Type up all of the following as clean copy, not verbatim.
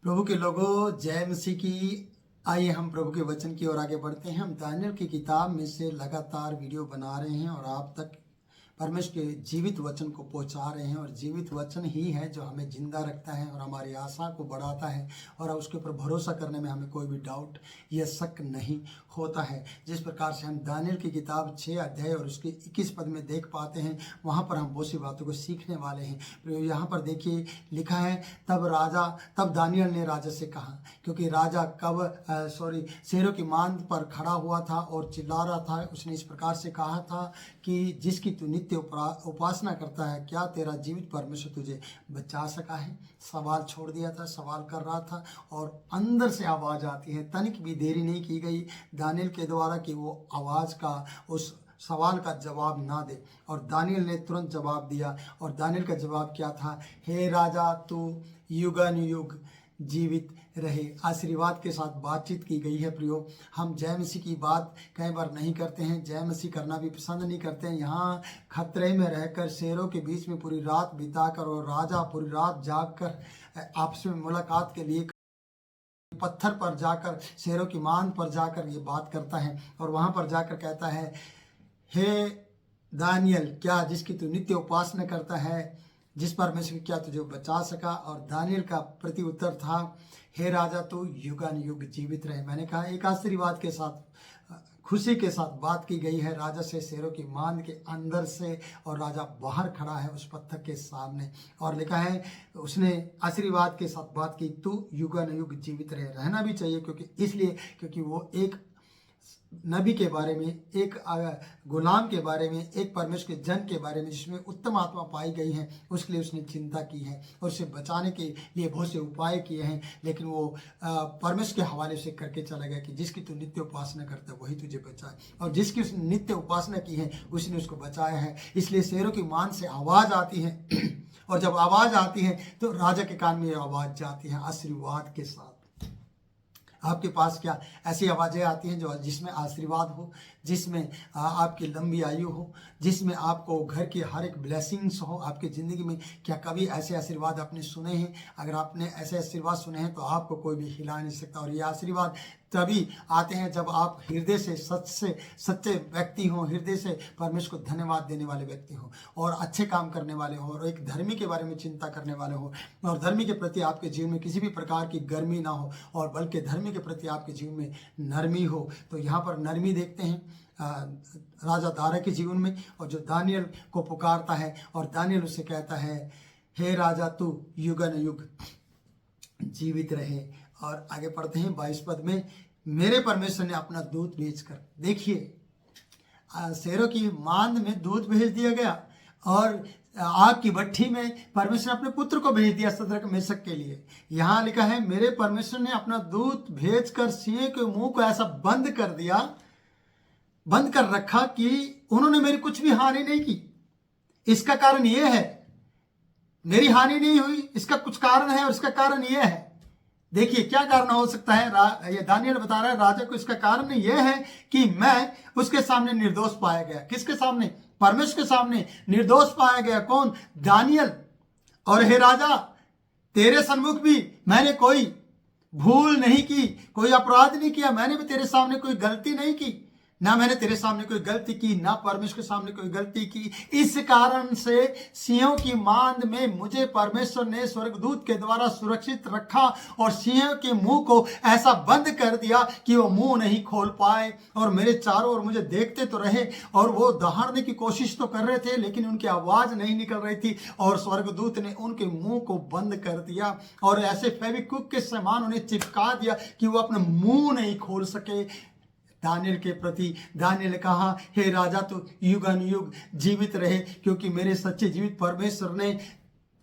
प्रभु के लोगों, जय मसीह की। आइए हम प्रभु के वचन की ओर आगे बढ़ते हैं। हम दानियल की किताब में से लगातार वीडियो बना रहे हैं और आप तक परमेश्वर के जीवित वचन को पहुंचा रहे हैं। और जीवित वचन ही है जो हमें जिंदा रखता है और हमारी आशा को बढ़ाता है और उसके ऊपर भरोसा करने में हमें कोई भी डाउट या शक नहीं होता है। जिस प्रकार से हम दानियल की किताब 6 अध्याय और उसके 21 पद में देख पाते हैं, वहाँ पर हम बहुत सी बातों को सीखने वाले हैं। यहाँ पर देखिए लिखा है, तब दानियल ने राजा से कहा, क्योंकि राजा शेरों की मांद पर खड़ा हुआ था और चिल्ला रहा था। उसने इस प्रकार से कहा था कि जिसकी तू नित्य उपासना करता है, क्या तेरा जीवित परमेश्वर तुझे बचा सका है? सवाल छोड़ दिया था, सवाल कर रहा था और अंदर से आवाज़ आती है। तनिक भी देरी नहीं की गई दानियल के द्वारा कि वो आवाज़ का उस सवाल का जवाब ना दे, और दानियल ने तुरंत जवाब दिया। और दानियल का जवाब क्या था? हे राजा, तू युगानुयुग जीवित रहे। आशीर्वाद के साथ बातचीत की गई है। प्रियो, हम जय मसीह की बात कई बार नहीं करते हैं, जय मसीह करना भी पसंद नहीं करते हैं। यहाँ खतरे में रहकर शेरों के बीच में पूरी रात बिताकर और राजा पूरी रात जागकर आपस में मुलाकात के लिए पत्थर पर जाकर, शेरों की मांद पर जाकर ये बात करता है और वहाँ पर जाकर कहता है, हे दानियल, क्या जिसकी तू नित्य उपासना करता है, जिस परमेश्वर क्या तुझे बचा सका? और दानियल का प्रति उत्तर था, हे राजा, तू युगानुयुग जीवित रहे। मैंने कहा एक आशीर्वाद के साथ, खुशी के साथ बात की गई है राजा से शेरों की मांद के अंदर से, और राजा बाहर खड़ा है उस पत्थर के सामने और लिखा है उसने आशीर्वाद के साथ बात की, तू युगानुयुग जीवित रहे। रहना भी चाहिए, क्योंकि वो एक नबी के बारे में, एक गुलाम के बारे में, एक परमेश्वर के जन के बारे में जिसमें उत्तम आत्मा पाई गई है, उसके लिए उसने चिंता की है और उसे बचाने के लिए बहुत से उपाय किए हैं। लेकिन वो परमेश्वर के हवाले से करके चला गया कि जिसकी तू नित्य उपासना करता है वही तुझे बचाए, और जिसकी उसने नित्य उपासना की है उसने उसको बचाया है। इसलिए शेरों की मान से आवाज़ आती है और जब आवाज़ आती है तो राजा के कान में आवाज़ जाती है आशीर्वाद के साथ। आपके पास क्या ऐसी आवाज़ें आती हैं जो जिसमें आशीर्वाद हो, जिसमें आपकी लंबी आयु हो, जिसमें आपको घर की हर एक ब्लेसिंग्स हो आपकी ज़िंदगी में? क्या कभी ऐसे आशीर्वाद आपने सुने हैं? अगर आपने ऐसे आशीर्वाद सुने हैं तो आपको कोई भी हिला नहीं सकता। और ये आशीर्वाद तभी आते हैं जब आप हृदय से सच्चे व्यक्ति हों, हृदय से परमेश्वर को धन्यवाद देने वाले व्यक्ति हों और अच्छे काम करने वाले हों और एक धर्मी के बारे में चिंता करने वाले हों, और धर्मी के प्रति आपके जीवन में किसी भी प्रकार की गर्मी ना हो, और बल्कि धर्मी के प्रति आपके जीवन में नरमी हो। तो यहाँ पर नरमी देखते हैं राजा दारा के जीवन में, और जो दानियल को पुकारता है और दानियल उससे कहता है, हे राजा, तू युगानुयुग जीवित रहे। और आगे पढ़ते हैं 22 पद में, मेरे परमेश्वर ने अपना दूत भेजकर, देखिए शेरों की मांद में दूत भेज दिया गया और आग की भट्ठी में परमेश्वर ने अपने पुत्र को भेज दिया शद्रक मेशक के लिए। यहाँ लिखा है, मेरे परमेश्वर ने अपना दूत भेजकर सिंह के मुंह को ऐसा बंद कर रखा कि उन्होंने मेरी कुछ भी हानि नहीं की। इसका कारण यह है, मेरी हानि नहीं हुई, इसका कुछ कारण है और इसका कारण यह है। देखिए क्या कारण हो सकता है, ये दानियल बता रहा है राजा को। इसका कारण यह है कि मैं उसके सामने निर्दोष पाया गया। किसके सामने? परमेश्वर के सामने निर्दोष पाया गया। कौन? दानियल। और हे राजा, तेरे सन्मुख भी मैंने कोई भूल नहीं की, कोई अपराध नहीं किया, मैंने भी तेरे सामने कोई गलती नहीं की, ना मैंने तेरे सामने कोई गलती की, ना परमेश्वर के सामने कोई गलती की। इस कारण से सिंहों की मांद में मुझे परमेश्वर ने स्वर्गदूत के द्वारा सुरक्षित रखा और सिंह के मुंह को ऐसा बंद कर दिया कि वो मुंह नहीं खोल पाए, और मेरे चारों ओर मुझे देखते तो रहे और वो दहाड़ने की कोशिश तो कर रहे थे, लेकिन उनकी आवाज नहीं निकल रही थी, और स्वर्गदूत ने उनके मुंह को बंद कर दिया और ऐसे फेविक्विक के समान उन्हें चिपका दिया कि वो अपना मुंह नहीं खोल सके। दानियल के प्रति दानियल ने कहा, हे राजा, तो युगानुयुग जीवित रहे, क्योंकि मेरे सच्चे जीवित परमेश्वर ने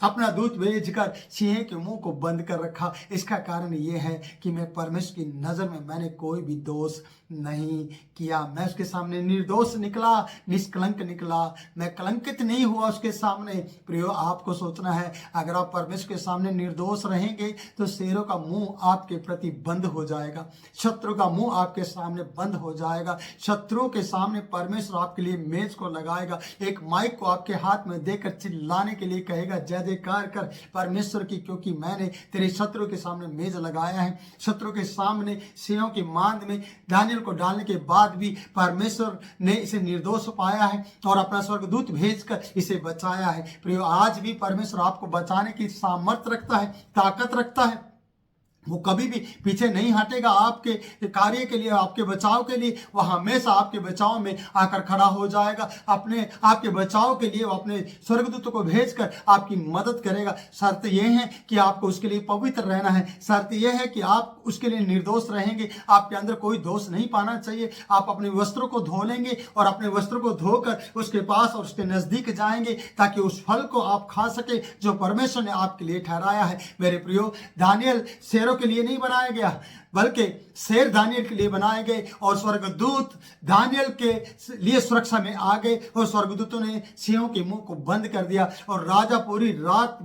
अपना दूत भेजकर सिंह के मुंह को बंद कर रखा। इसका कारण ये है कि मैं परमेश्वर की नज़र में मैंने कोई भी दोष नहीं किया। मैं उसके सामने निर्दोष निकला, निष्कलंक निकला, मैं कलंकित नहीं हुआ उसके सामने। प्रियो, आपको सोचना है, अगर आप परमेश्वर के सामने निर्दोष रहेंगे तो शेरों का मुंह आपके प्रति बंद हो जाएगा, शत्रु का मुंह आपके सामने बंद हो जाएगा। शत्रुओं के सामने परमेश्वर आपके लिए मेज को लगाएगा, एक माइक को आपके हाथ में देकर चिल्लाने के लिए कहेगा, जय जय जयकार कर परमेश्वर की, क्योंकि मैंने तेरे शत्रु के सामने मेज लगाया है। शत्रु के सामने सिंहों की मांद में दानियल को डालने के बाद भी परमेश्वर ने इसे निर्दोष पाया है और अपना स्वर्गदूत भेजकर इसे बचाया है। प्रियो, आज भी परमेश्वर आपको बचाने की सामर्थ्य रखता है, ताकत रखता है। वो कभी भी पीछे नहीं हटेगा आपके कार्य के लिए, आपके बचाव के लिए। वह हमेशा आपके बचाव में आकर खड़ा हो जाएगा। अपने आपके बचाव के लिए वो अपने स्वर्गदूतों को भेजकर आपकी मदद करेगा। शर्त यह है कि आपको उसके लिए पवित्र रहना है। शर्त यह है कि आप उसके लिए निर्दोष रहेंगे। आपके अंदर कोई दोष नहीं पाना चाहिए। आप अपने वस्त्रों को धो लेंगे और अपने वस्त्रों को धोकर उसके पास और उसके नजदीक जाएंगे, ताकि उस फल को आप खा सके जो परमेश्वर ने आपके लिए ठहराया है। मेरे प्रियो, दानियल शेरों के लिए नहीं बनाया गया, बल्कि शेर दानियल के लिए बनाए गए और स्वर्गदूत दानियल के लिए सुरक्षा में आ गए और स्वर्गदूतों ने सिंहों के मुंह को बंद कर दिया। और राजा पूरी रात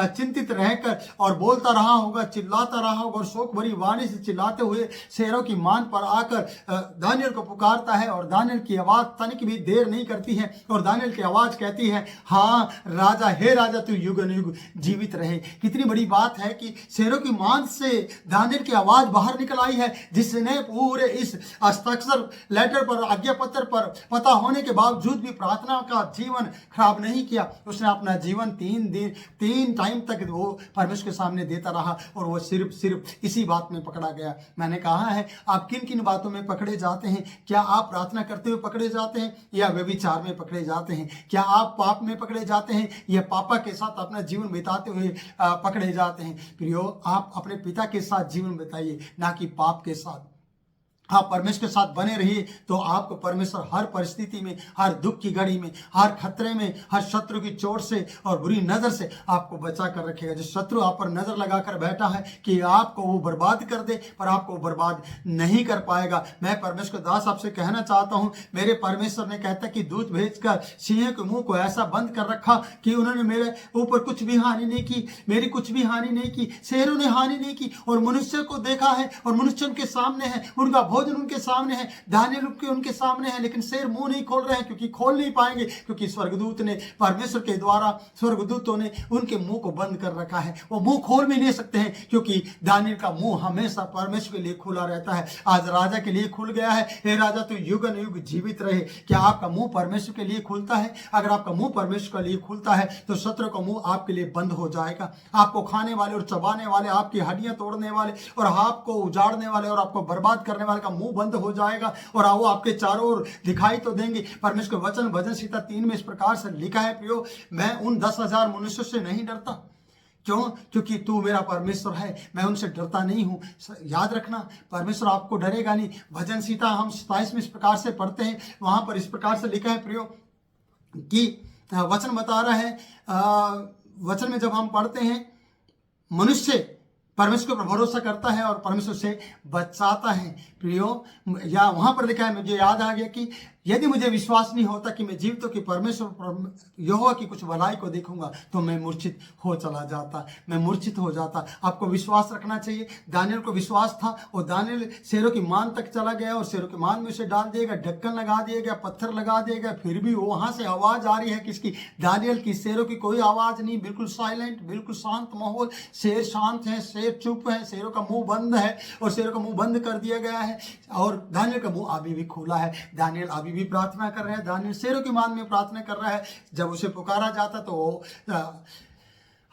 चिंतित रहकर और बोलता रहा होगा, चिल्लाता रहा होगा और शोक भरी वाणी से चिल्लाते हुए शेरों की मान पर आकर दानियल को पुकारता है। और दानियल की आवाज तनिक भी देर नहीं करती है और दानियल की आवाज कहती है, हाँ राजा, हे राजा, तू युग युग जीवित रहे। कितनी बड़ी बात है कि शेरों की मान से दानियल की आवाज बाहर निकल आई है, जिसने पूरे इस हस्ताक्षर लेटर पर, आज्ञा पत्र पर पता होने के बावजूद भी प्रार्थना का जीवन खराब नहीं किया। उसने अपना जीवन 3 टाइम तक वो परमेश्वर के सामने देता रहा और वो सिर्फ इसी बात में पकड़ा गया। मैंने कहा है, आप किन किन बातों में पकड़े जाते हैं? क्या आप प्रार्थना करते हुए पकड़े जाते हैं या व्यभिचार में पकड़े जाते हैं? क्या आप पाप में पकड़े जाते हैं या पापा के साथ अपना जीवन बिताते हुए पकड़े जाते हैं? प्रियो, आप अपने पिता के साथ जीवन बिताइए, ना कि पाप के साथ। आप परमेश्वर के साथ बने रहिए तो आपको परमेश्वर हर परिस्थिति में, हर दुख की घड़ी में, हर खतरे में, हर शत्रु की चोट से और बुरी नजर से आपको बचा कर रखेगा। जो शत्रु आप पर नजर लगाकर बैठा है कि आपको वो बर्बाद कर दे, पर आपको बर्बाद नहीं कर पाएगा। मैं परमेश्वर दास आपसे कहना चाहता हूं, मेरे परमेश्वर ने कहता कि दूत भेजकर सिंह के मुंह को ऐसा बंद कर रखा कि उन्होंने मेरे ऊपर कुछ भी हानि नहीं की, मेरी कुछ भी हानि नहीं की, शेरों ने हानि नहीं की। और मनुष्य को देखा है और मनुष्य उनके सामने है, उनका भोजन उनके सामने है, दानियल उनके सामने है, लेकिन शेर मुंह नहीं खोल रहे हैं, क्योंकि खोल नहीं पाएंगे, क्योंकि स्वर्गदूत ने, परमेश्वर के द्वारा स्वर्गदूतों ने उनके मुंह को बंद कर रखा है। वो मुंह खोल भी नहीं सकते हैं, क्योंकि दानियल का मुंह हमेशा परमेश्वर के लिए खुला रहता है। आज राजा के लिए खुल गया है। हे राजा, तू युग युग जीवित रहे। क्या आपका मुंह परमेश्वर के लिए खुलता है? अगर आपका मुंह परमेश्वर के लिए खुलता है तो शत्रु का मुंह आपके लिए बंद हो जाएगा। आपको खाने वाले और चबाने वाले, आपकी हड्डियां तोड़ने वाले और आपको उजाड़ने वाले और आपको बर्बाद करने वाले का मुंह बंद हो जाएगा और वो आपके चारों ओर दिखाई तो देंगे। परमेश्वर वचन भजन संहिता 3 में इस प्रकार से लिखा है, प्रियो, मैं उन 10,000 मनुष्यों से नहीं डरता। क्यों? क्योंकि तू मेरा परमेश्वर है, मैं उनसे डरता नहीं हूं। याद रखना, परमेश्वर आपको डरेगा नहीं। भजन संहिता हम 27 में इस प्रकार से पढ़ते हैं, वहां पर इस प्रकार से लिखा है प्रियो कि वचन बता रहा है, वचन में जब हम पढ़ते हैं, मनुष्य परमेश्वर पर भरोसा करता है और परमेश्वर से बचाता है। प्रियो, या वहां पर लिखा है, मुझे याद आ गया कि यदि मुझे विश्वास नहीं होता कि मैं जीवितों की परमेश्वर यहोवा की कुछ भलाई को देखूंगा तो मैं मूर्छित हो जाता। आपको विश्वास रखना चाहिए। दानियल को विश्वास था और दानियल शेरों की मान तक चला गया और शेरों की मान में उसे डाल दिया गया, ढक्कन लगा दिया गया, पत्थर लगा दिया गया, फिर भी वहां से आवाज आ रही है किसकी? दानियल की। शेरों की कोई आवाज नहीं, बिल्कुल साइलेंट, बिल्कुल शांत माहौल। शेर शांत है, शेर चुप है, शेरों का मुंह बंद है और शेरों का मुंह बंद कर दिया गया है और दानियल का मुंह अभी भी खुला है। दानियल अभी भी प्रार्थना कर रहे हैं, दानियल शेरों की मान में प्रार्थना कर रहा है। जब उसे पुकारा जाता तो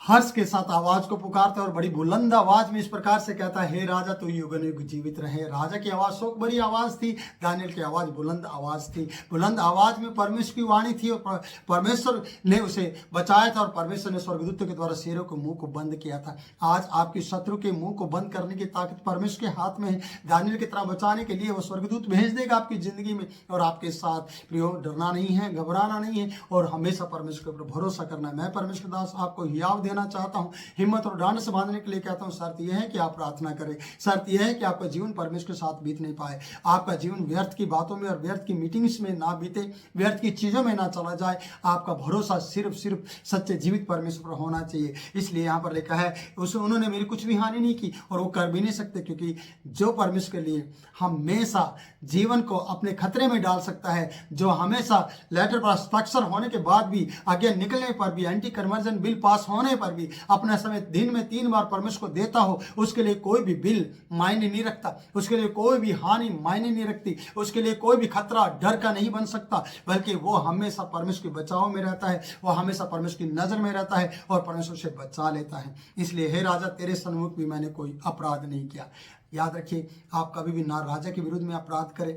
हर्ष के साथ आवाज को पुकारता है और बड़ी बुलंद आवाज में इस प्रकार से कहता है, हे राजा, तू युग युग जीवित रहे। राजा की आवाज शोक भरी आवाज थी, दानियल की आवाज बुलंद आवाज थी। बुलंद आवाज में परमेश्वर की वाणी थी और परमेश्वर ने उसे बचाया था और परमेश्वर ने स्वर्गदूतों के द्वारा शेरों के मुंह को बंद किया था। आज आपके शत्रु के मुंह को बंद करने की ताकत परमेश्वर के हाथ में है। दानियल की तरह बचाने के लिए वो स्वर्गदूत भेज देगा आपकी जिंदगी में और आपके साथ। प्रियो, डरना नहीं है, घबराना नहीं है और हमेशा परमेश्वर पर भरोसा करना है। मैं परमेश्वर दास आपको हियाव देना चाहता हूं, हिम्मत और डांड से बांधने के लिए कहता हूं। शर्त यह है कि आप प्रार्थना करें। शर्त यह है कि आपका जीवन परमेश्वर के साथ बीत नहीं पाए, आपका जीवन व्यर्थ की बातों में और व्यर्थ की मीटिंग्स में ना बीते, व्यर्थ की चीजों में ना चला जाए। आपका भरोसा सिर्फ सच्चे जीवित परमेश्वर पर होना चाहिए। इसलिए यहाँ पर लिखा है, उन्होंने मेरी कुछ भी हानि नहीं की और वो कर भी नहीं सकते, क्योंकि जो परमेश्वर के लिए हमेशा जीवन को अपने खतरे में डाल सकता है, जो हमेशा लेटर पर हस्ताक्षर होने के बाद भी, आगे निकलने पर भी, एंटी कन्वर्जन बिल पास होने पर भी अपना समय दिन में 3 बार परमेश्वर को देता हो, उसके लिए कोई भी बिल मायने नहीं रखता, उसके लिए कोई भी हानि मायने नहीं रखती, उसके लिए कोई भी खतरा डर का नहीं बन सकता, बल्कि वो हमेशा परमेश्वर के बचाव में रहता है, वो हमेशा परमेश्वर की नजर में रहता है और परमेश्वर से बचा लेता है। इसलिए हे राजा, तेरे सन्मुख भी मैंने कोई अपराध नहीं किया। याद रखिए, आप कभी भी ना राजा के विरुद्ध में अपराध करें,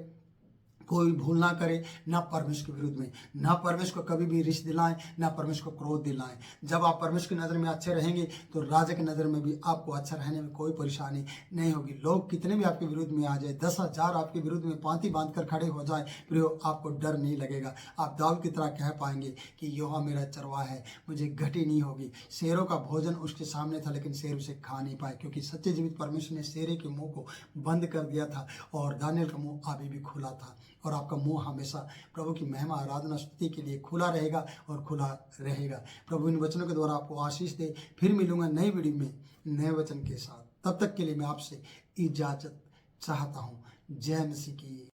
कोई भूल ना करे, ना परमेश्वर के विरुद्ध में, ना परमेश्वर को कभी भी रिश्त दिलाएं, ना परमेश्वर को क्रोध दिलाएं। जब आप परमेश्वर की नज़र में अच्छे रहेंगे तो राजा की नज़र में भी आपको अच्छा रहने में कोई परेशानी नहीं होगी। लोग कितने भी आपके विरुद्ध में आ जाए, 10,000 आपके विरुद्ध में पांति बांध कर खड़े हो जाए, फिर आपको डर नहीं लगेगा। आप दाऊद की तरह कह पाएंगे कि यहोवा मेरा चरवाहा है, मुझे घटी नहीं होगी। शेरों का भोजन उसके सामने था, लेकिन शेर उसे खा नहीं पाए, क्योंकि सच्चे जीवित परमेश्वर ने शेरे के मुंह को बंद कर दिया था और दानियल का मुंह अभी भी खुला था। और आपका मुंह हमेशा प्रभु की महिमा, आराधना, स्तुति के लिए खुला रहेगा और खुला रहेगा। प्रभु इन वचनों के द्वारा आपको आशीष दे। फिर मिलूंगा नई वीडियो में नए वचन के साथ। तब तक के लिए मैं आपसे इजाजत चाहता हूँ। जय मसीह की।